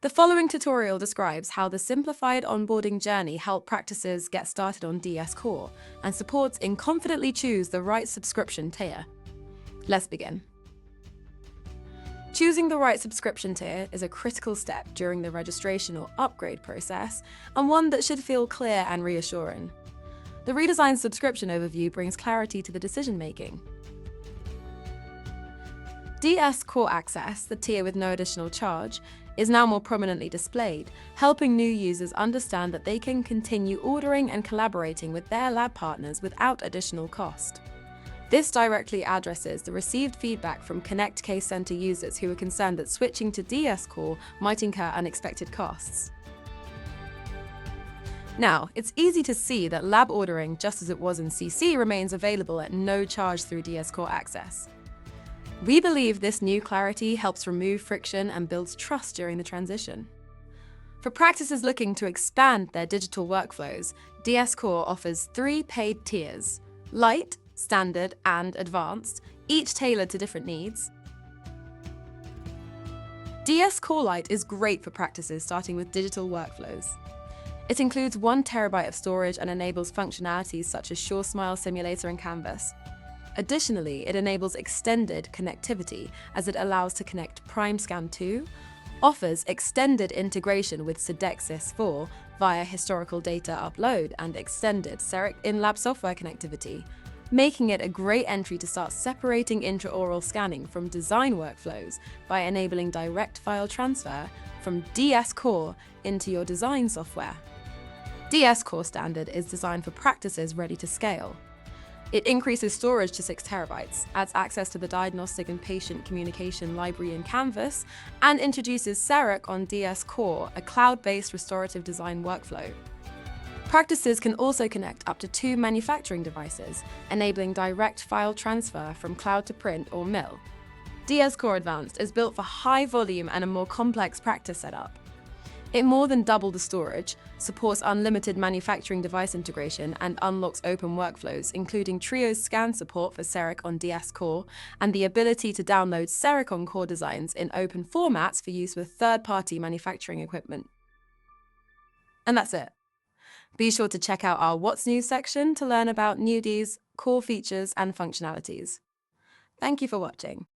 The following tutorial describes how the simplified onboarding journey helps practices get started on DS Core and supports in confidently choose the right subscription tier. Let's begin. Choosing the right subscription tier is a critical step during the registration or upgrade process, and one that should feel clear and reassuring. The redesigned subscription overview brings clarity to the decision-making. DS Core Access, the tier with no additional charge, is now more prominently displayed, helping new users understand that they can continue ordering and collaborating with their lab partners without additional cost. This directly addresses the received feedback from Connect Case Center users who are concerned that switching to DS Core might incur unexpected costs. Now, it's easy to see that lab ordering, just as it was in CC, remains available at no charge through DS Core Access. We believe this new clarity helps remove friction and builds trust during the transition. For practices looking to expand their digital workflows, DS Core offers 3 paid tiers: Light, Standard, and Advanced, each tailored to different needs. DS Core Lite is great for practices starting with digital workflows. It includes 1 TB of storage and enables functionalities such as SureSmile Simulator and Canvas. Additionally, it enables extended connectivity as it allows to connect PrimeScan 2, offers extended integration with Sodexis 4 via historical data upload and extended CEREC in-lab software connectivity, making it a great entry to start separating intraoral scanning from design workflows by enabling direct file transfer from DS Core into your design software. DS Core Standard is designed for practices ready to scale. It increases storage to 6 TB, adds access to the diagnostic and patient communication library in Canvas, and introduces CEREC on DS Core, a cloud-based restorative design workflow. Practices can also connect up to 2 manufacturing devices, enabling direct file transfer from cloud to print or mill. DS Core Advanced is built for high volume and a more complex practice setup. It more than doubled the storage, supports unlimited manufacturing device integration, and unlocks open workflows, including Trio's scan support for CEREC on DS Core, and the ability to download CEREC on Core designs in open formats for use with third-party manufacturing equipment. And that's it. Be sure to check out our What's New section to learn about NewD's core features and functionalities. Thank you for watching.